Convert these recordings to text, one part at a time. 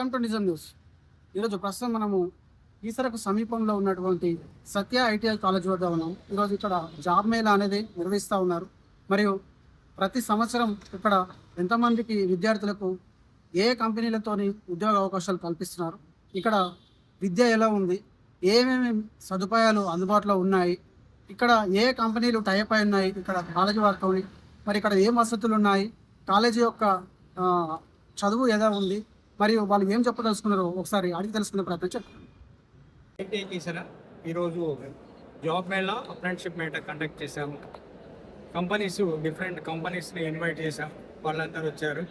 Welcome to నిజం news. ఈరోజు ప్రస్తుతం మనము ఈసరకు సమీపంలో ఉన్నటువంటి సత్య ఐటీఐ కాలేజ్ వద్ద ఉన్నాం. ఈరోజు ఇక్కడ జాబ్ మేళా అనేది నిర్వహిస్తూ ఉన్నారు. మరియు ప్రతి సంవత్సరం ఇక్కడ ఎంతమందికి విద్యార్థులకు ఏ కంపెనీలతోని ఉద్యోగ అవకాశాలు కల్పిస్తున్నారు, ఇక్కడ విద్య ఎలా ఉంది, ఏమేమి సదుపాయాలు అందుబాటులో ఉన్నాయి, ఇక్కడ ఏ కంపెనీలు టైప్ అయి ఉన్నాయి ఇక్కడ కాలేజీ వారితో, మరి ఇక్కడ ఏం వసతులు ఉన్నాయి, కాలేజీ యొక్క చదువు ఎలా ఉంది, మరియు వాళ్ళు ఏం చెప్పదలుచుకున్నారో ఒకసారి అడిగి తెలుసుకునే ప్రయత్నం చేస్తాను. ఈరోజు job Mela apprenticeship Mela conduct చేశాము. డిఫరెంట్ కంపెనీస్ని ఇన్వైట్ చేశాం. వాళ్ళందరూ వచ్చారు.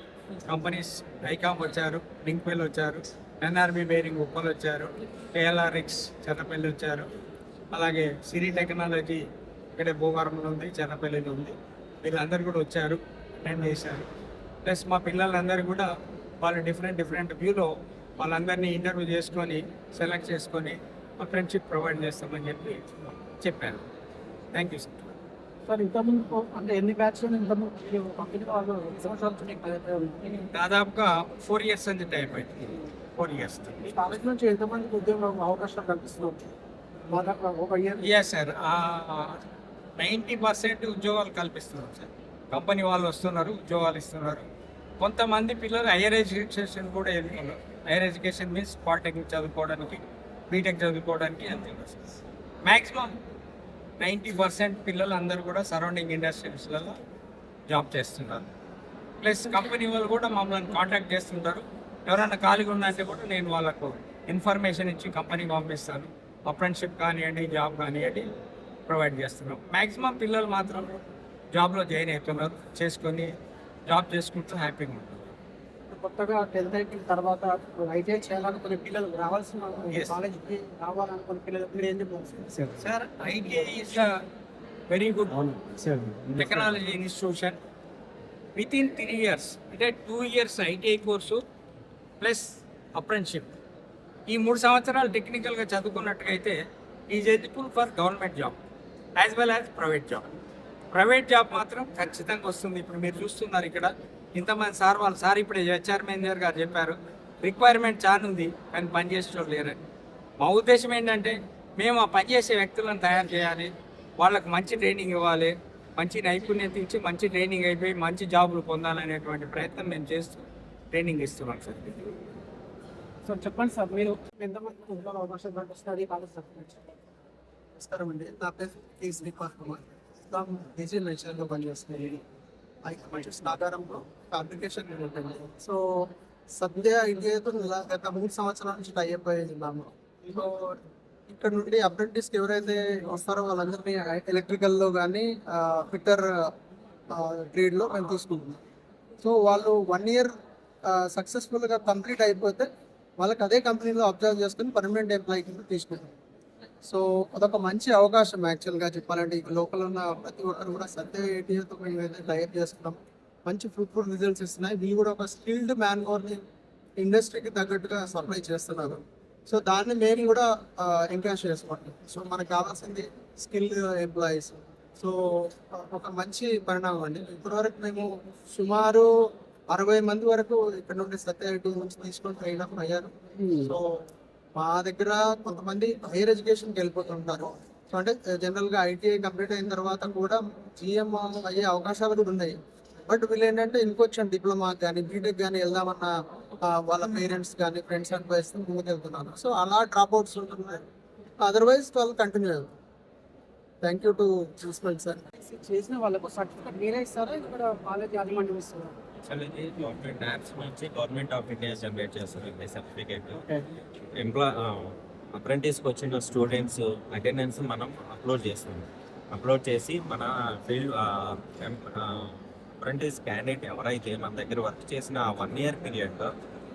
కంపెనీస్ ఐకామ్ వచ్చారు, లింక్వెల్ వచ్చారు, ఎన్ఆర్బి బేరింగ్ ఉప్పల్ వచ్చారు, కేఎల్ఆర్ఎక్స్ చెన్నపల్లి వచ్చారు. అలాగే సిరి టెక్నాలజీ ఇక్కడే భూవరంలో ఉంది, చెన్నపల్లిలో ఉంది. వీళ్ళందరూ కూడా వచ్చారు, అటెండ్ చేశారు. ప్లస్ మా పిల్లలందరూ కూడా వాళ్ళు డిఫరెంట్ వ్యూలో వాళ్ళందరినీ ఇంటర్వ్యూ చేసుకొని సెలెక్ట్ చేసుకొని ఫ్రెండ్షిప్ ప్రొవైడ్ చేస్తామని చెప్పాను. Thank you sir. సార్ ఇంతకుముందు అంటే ఎన్ని బ్యాచ్లు దాదాపుగా 4 years నుంచి టైం అయింది. 4 years కాలేజ్ నుంచి ఎంతమందికి ఉద్యోగం అవకాశాలు కల్పిస్తున్నారు? ఎస్ సార్, 90% ఉద్యోగాలు కల్పిస్తున్నారు సార్. కంపెనీ వాళ్ళు వస్తున్నారు, ఉద్యోగాలు ఇస్తున్నారు. కొంతమంది పిల్లలు హైయర్ ఎడ్యుకేషన్ కూడా వెళ్తున్నారు. హైయర్ ఎడ్యుకేషన్ మీన్స్ పాలిటెక్నిక్ చదువుకోవడానికి, బీటెక్ చదువుకోవడానికి వెళ్తున్నారు సార్. మ్యాక్సిమం 90% పిల్లలు అందరూ కూడా సరౌండింగ్ ఇండస్ట్రీస్లలో జాబ్ చేస్తున్నారు. ప్లస్ కంపెనీ వాళ్ళు కూడా మమ్మల్ని కాంటాక్ట్ చేస్తుంటారు. ఎవరైనా ఖాళీగా ఉందంటే కూడా నేను వాళ్ళకు ఇన్ఫర్మేషన్ ఇచ్చి కంపెనీ పంపిస్తాను. అప్రెంటిషిప్ కానివ్వండి, జాబ్ కానివ్వండి ప్రొవైడ్ చేస్తున్నాం. మ్యాక్సిమం పిల్లలు మాత్రం జాబ్లో జాయిన్ అవుతున్నారు, చేసుకొని జాబ్ చేసుకుంటూ హ్యాపీగా ఉంటుంది. కొత్తగా 10th అయిపోయిన తర్వాత ఐటీఐ చేయాలనుకునే పిల్లలు రావాల్సిన కాలేజ్కి రావాలనుకునే పిల్లలు మీరు ఏం చెప్తారు sir? ITI is a very good technology institution. With in 3 years అంటే 2 years ITI course plus apprenticeship, ఈ 3 సంవత్సరాలు టెక్నికల్గా చదువుకున్నట్టుగైతే is eligible for government job as well as private job. Private job మాత్రం ఖచ్చితంగా వస్తుంది. ఇప్పుడు మీరు చూస్తున్నారు ఇక్కడ ఇంతమంది సార్ ఇప్పుడు హెచ్ఆర్ మేనేజర్ గారు చెప్పారు, రిక్వైర్మెంట్ చాలా ఉంది కానీ పనిచేసేటోళ్ళు లేరని. మా ఉద్దేశం ఏంటంటే మేము ఆ పనిచేసే వ్యక్తులను తయారు చేయాలి, వాళ్ళకు మంచి ట్రైనింగ్ ఇవ్వాలి, మంచి నైపుణ్యత ఇచ్చి మంచి ట్రైనింగ్ అయిపోయి మంచి జాబులు పొందాలనేటువంటి ప్రయత్నం మేము చేస్తూ ట్రైనింగ్ ఇస్తున్నాం సార్. సార్ చెప్పండి సార్, మీరు ఎంతమంది ఉద్యోగ అవకాశాలు స్టడీ కాలేజ్ నమస్కారం అండి. నా పేరు కే శ్రీపాల్ కుమార్. డిజిటల్ వెంచర్లో పనిచేస్తున్నాను. నాగారంలో అప్లికేషన్ ఉంటుంది. సో సద్య ఐటీఐతో గత 3 సంవత్సరాల నుంచి టైఅప్ అయ్యి ఉన్నాము. సో ఇక్కడ నుండి అప్రెంటిస్కి ఎవరైతే వస్తారో వాళ్ళందరినీ ఎలక్ట్రికల్లో కానీ ఫిట్టర్ ట్రేడ్లో మేము తీసుకుంటున్నాం. సో వాళ్ళు 1 year సక్సెస్ఫుల్గా కంప్లీట్ అయిపోతే వాళ్ళకి అదే కంపెనీలో అబ్జర్వ్ చేసుకుని పర్మనెంట్ ఎంప్లాయీ కింద తీసుకుంటాం. సో అదొక మంచి అవకాశం. యాక్చువల్గా చెప్పాలంటే ఈ లోకల్ ఉన్న ప్రతి ఒక్కరు కూడా సత్య ఐటీఐతో మేము ఏదైతే టైప్ చేస్తున్నాం, మంచి ఫ్రూట్ఫుల్ రిజల్ట్స్ ఇస్తున్నాయి. వీళ్ళు కూడా ఒక స్కిల్డ్ మ్యాన్ పవర్ని ఇండస్ట్రీకి తగ్గట్టుగా సప్లై చేస్తున్నారు. సో దాన్ని మేము కూడా ఎంకరేజ్ చేసుకుంటాం. సో మనకు కావాల్సింది స్కిల్డ్ ఎంప్లాయీస్. సో ఒక మంచి పరిణామం అండి. ఇప్పటివరకు మేము సుమారు 60 మంది వరకు ఇక్కడ నుండి సత్య ఐటీ నుంచి తీసుకొని ట్రైన్ అప్ అయ్యారు. సో మా దగ్గర కొంతమంది హైయర్ ఎడ్యుకేషన్కి వెళ్ళిపోతుంటారు. సో అంటే జనరల్గా ఐటీఐ కంప్లీట్ అయిన తర్వాత కూడా జిఎం అయ్యే అవకాశాలు కూడా ఉన్నాయి. బట్ వీళ్ళు ఏంటంటే ఇంకొంచెం డిప్లొమా కానీ బీటెక్ కానీ వెళ్దామన్న వాళ్ళ పేరెంట్స్ కానీ ఫ్రెండ్స్ అడ్వైస్ ముందుకు వెళ్తున్నారు. సో అలా డ్రాప్ అవుట్స్ ఉంటున్నారు. అదర్వైజ్ వాళ్ళు కంటిన్యూ అవుతారు. Thank you to principal sir. చేసిన వాళ్ళకు సర్టిఫికేట్ మీరే ఇస్తారా, ఇక్కడ కాలేజ్ యాజమాన్యం ఇస్తారా? గవర్నమెంట్ ఆఫ్ ఇండియా జనరేట్ చేస్తారు సర్టిఫికేట్. అప్రెంటిస్కి వచ్చిన స్టూడెంట్స్ అటెండెన్స్ మనం అప్లోడ్ చేస్తాం. అప్లోడ్ చేసి మన ఫీల్డ్ అప్రెంటిస్ క్యాండిడేట్ ఎవరైతే మన దగ్గర వర్క్ చేసిన 1 year పీరియడ్లో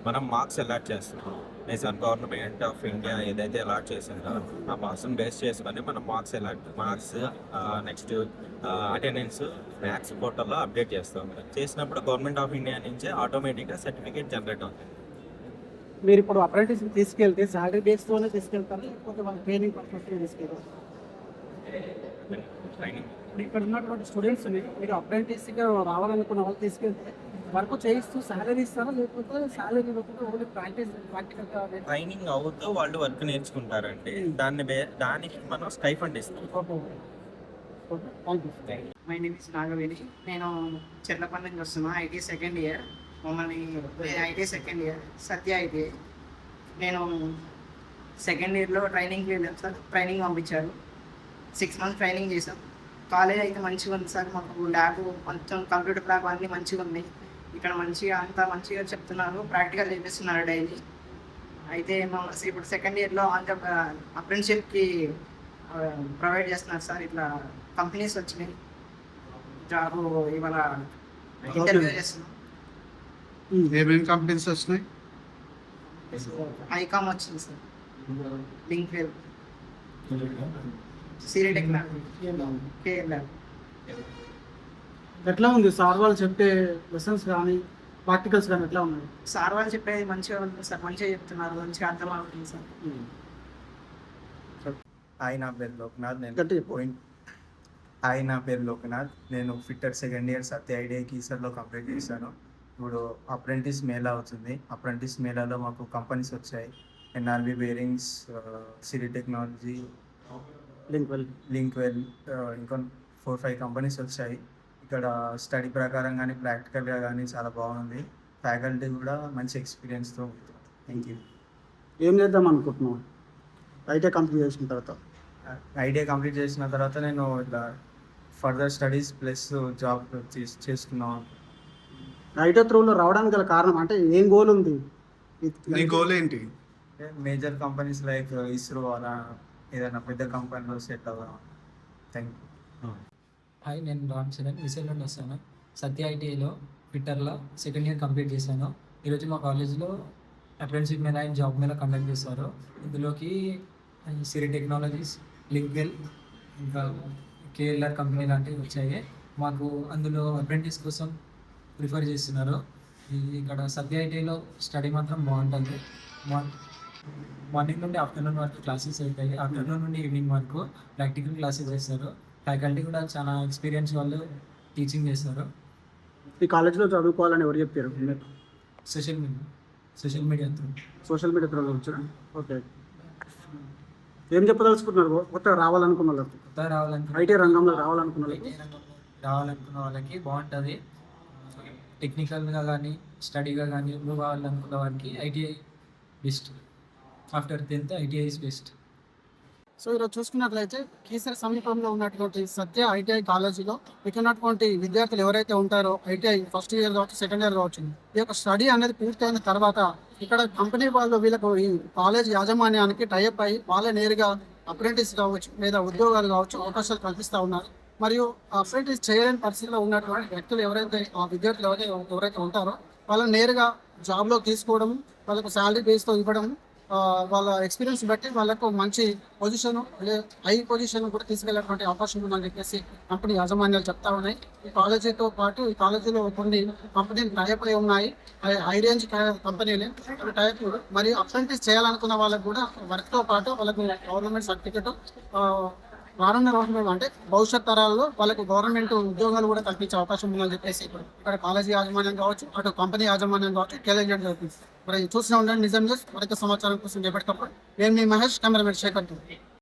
మనం మార్క్స్ అలాట్ చేస్తున్నాం. నేషన్ గవర్నమెంట్ ఆఫ్ ఇండియా ఏదైతే అలాట్ చేసిందో ఆ మార్క్స్ని బేస్ చేసుకొని మనం మార్క్స్ నెక్స్ట్ అటెండెన్స్ మ్యాథ్స్ పోర్టల్లో అప్డేట్ చేస్తాం. చేసినప్పుడు గవర్నమెంట్ ఆఫ్ ఇండియా నుంచి ఆటోమేటిక్గా సర్టిఫికేట్ జనరేట్ అవుతుంది. మీరు ఇప్పుడు అప్రెంటిస్ తీసుకెళ్తే శాలరీ బేస్తోనే తీసుకెళ్తారు, లేకపోతే వాళ్ళ ట్రైనింగ్ పర్పస్ తీసుకెళ్తారు? ఇక్కడ ఉన్నటువంటి స్టూడెంట్స్ని మీరు అప్రెంటిస్గా రావాలనుకున్న వాళ్ళు తీసుకెళ్తే వర్క్ చేయిస్తూ శాలరీ ఇస్తారా, లేకపోతే శాలరీ ఇవ్వకుండా ఓన్లీ ప్రాక్టికల్గా ట్రైనింగ్ అవుతూ వాళ్ళు వర్క్ నేర్చుకుంటారండి. దానికి మనం స్టైఫండ్ ఇస్తాం. Thank you. My name is Nagaveni. నేను చెర్లపల్లి నుంచి వస్తున్నా. IT second year. మమ్మల్ని IT second year Satya IT. నేను సెకండ్ ఇయర్లో ట్రైనింగ్కి వెళ్ళాను సార్. ట్రైనింగ్ పంపించారు. 6 months ట్రైనింగ్ చేసాం. కాలేజ్ అయితే మంచిగా ఉంది సార్. మాకు ల్యాబ్ మొత్తం కంప్యూటర్ ల్యాబ్ అన్నీ మంచిగా ఉన్నాయి. ఇక్కడ అంతా మంచిగా చెప్తున్నారు. ప్రాక్టికల్ చేపిస్తున్నారు డైలీ. అయితే ఇప్పుడు సెకండ్ ఇయర్లో అప్రెంటిస్షిప్కి ప్రొవైడ్ చేస్తున్నారు సార్. ఇట్లా కంపెనీస్ వచ్చినాయి. జాబ్ ఇవాళ ఇంటర్వ్యూ చేస్తున్నాం. ఏమేమి కంపెనీస్ వచ్చినాయి? ఐకామ్ వచ్చింది సార్. లింక్వెల్, సిరి టెక్నాలజీ, కేఎల్ ల్యాబ్. ఎట్లా ఉంది సార్ వాళ్ళు చెప్పే లెసన్స్ కానీ ప్రాక్టికల్స్ కానీ ఎట్లా ఉన్నాయి? సార్ వాళ్ళు చెప్పేది మంచిగా ఉంది సార్. మంచిగా చెప్తున్నారు. మంచిగా అర్థమవుతుంది సార్. హాయ్, నా పేరు లోక్నాథ్. గట్టిగా నా పేరు లోక్నాథ్. నేను ఫిట్టర్ సెకండ్ ఇయర్ సత్య ఐడిఐ కీసర్లో కంప్లీట్ చేశాను. ఇప్పుడు అప్రెంటిస్ మేళా అవుతుంది. అప్రెంటిస్ మేళాలో మాకు కంపెనీస్ వచ్చాయి. ఎన్ఆర్బి బేరింగ్స్, సిరి టెక్నాలజీ, లింక్వెల్, ఇంకా 4-5 కంపెనీస్ వచ్చాయి. ఇక్కడ స్టడీ ప్రకారం కానీ ప్రాక్టికల్గా కానీ చాలా బాగుంది. ఫ్యాకల్టీ కూడా మంచి ఎక్స్పీరియన్స్తో ఉంది. Thank you. ఏం చేద్దాం అనుకుంటున్నాం ఐటీ కంప్లీట్ చేసిన తర్వాత? ఐడియా కంప్లీట్ చేసిన తర్వాత నేను ఇట్లా ఫర్దర్ స్టడీస్ ప్లస్ జాబ్ చేసుకున్నాను. ఐటీ త్రూలో రావడానికి గల కారణం అంటే ఏం గోల్ ఉంది? నీ గోల్ ఏంటి? మేజర్ కంపెనీస్ లైక్ ఇస్రో అలా ఏదైనా పెద్ద కంపెనీలో సెట్ అవ్వడం. Thank you. హాయ్, నేను రామ్ చరణ్. విశాల్ నుండి వస్తాను. సత్య ఐటీఐలో ఫిట్టర్లో సెకండ్ ఇయర్ కంప్లీట్ చేశాను. ఈరోజు మా కాలేజ్లో అప్రెంటిస్షిప్ మీద అండ్ జాబ్ మీద కండక్ట్ చేస్తారు. ఇందులోకి సిరి టెక్నాలజీస్, లింక్వెల్, ఇంకా కేఎల్ఆర్ కంపెనీ లాంటివి వచ్చాయి. మాకు అందులో అప్రెంటిస్ కోసం ప్రిఫర్ చేస్తున్నారు. ఇక్కడ సత్య ఐటీఐలో స్టడీ మాత్రం బాగుంటుంది. మార్నింగ్ నుండి ఆఫ్టర్నూన్ వరకు క్లాసెస్ అవుతాయి. ఆఫ్టర్నూన్ నుండి ఈవినింగ్ వరకు ప్రాక్టికల్ క్లాసెస్ చేస్తారు. ఫ్యాకల్టీ కూడా చాలా ఎక్స్పీరియన్స్ వాళ్ళు టీచింగ్ చేస్తారు. ఈ కాలేజ్లో చదువుకోవాలని ఎవరు చెప్పారు? Social media through. Social media త్రూలో వచ్చారా? ఓకే. ఏం చెప్పదలుచుకున్నారు కొత్తగా రావాలనుకున్న వాళ్ళకి? ఐటీ రంగంలో రావాలనుకున్న వాళ్ళకి? రావాలనుకున్న వాళ్ళకి బాగుంటుంది. టెక్నికల్గా కానీ స్టడీగా కానీ మూవ్ అవ్వాలనుకున్న వారికి ITI best. After 10th ITI is best. So ఈరోజు చూసుకున్నట్లయితే కీసర సమీపంలో ఉన్నటువంటి సత్య ఐటీఐ కాలేజీలో ఇక్కడ ఉన్నటువంటి విద్యార్థులు ఎవరైతే ఉంటారో ఐటీఐ ఫస్ట్ ఇయర్ కావచ్చు, సెకండ్ ఇయర్ కావచ్చు, ఈ యొక్క స్టడీ అనేది పూర్తయిన తర్వాత ఇక్కడ కంపెనీ వాళ్ళు వీళ్ళకు ఈ కాలేజ్ యాజమాన్యానికి టైఅప్ అయ్యి వాళ్ళే నేరుగా అప్రెంటిస్ కావచ్చు లేదా ఉద్యోగాలు కావచ్చు అవకాశాలు కల్పిస్తూ ఉన్నారు. మరియు అప్రెంటిస్ చేయలేని పరిస్థితిలో ఉన్నటువంటి వ్యక్తులు ఎవరైతే ఆ విద్యార్థులు ఎవరైతే ఉంటారో వాళ్ళని నేరుగా జాబ్లో తీసుకోవడం, వాళ్ళకు శాలరీ బేస్తో ఇవ్వడం, వాళ్ళ ఎక్స్పీరియన్స్ బట్టి వాళ్ళకు మంచి పొజిషన్ హై పొజిషన్ కూడా తీసుకెళ్ళేటువంటి అవకాశం ఉందని చెప్పేసి కంపెనీ యాజమాన్యాలు చెప్తా ఉన్నాయి. ఈ కాలేజీతో పాటు ఈ కాలేజీలో కొన్ని కంపెనీలు టైప్ అయి ఉన్నాయి. హై రేంజ్ కంపెనీలు టైప్. మరియు అప్రెంటిస్ చేయాలనుకున్న వాళ్ళకు కూడా వర్క్తో పాటు వాళ్ళకు గవర్నమెంట్ సర్టిఫికెట్ రానున్న రోజుల్లో అంటే భవిష్యత్ తరాల్లో వాళ్ళకి గవర్నమెంట్ ఉద్యోగాలు కూడా కల్పించే అవకాశం ఉందని చెప్పేసి ఇక్కడ కాలేజీ యాజమాన్యం కావచ్చు, అటు కంపెనీ యాజమాన్యం కావచ్చు తెలియజేయడం జరుగుతుంది. మరి చూస్తూనే ఉండండి నిజం న్యూస్. మరింత సమాచారం కోసం ఎప్పటికప్పుడు నేను మీ మహేష్, కెమెరామెన్ శేఖర్.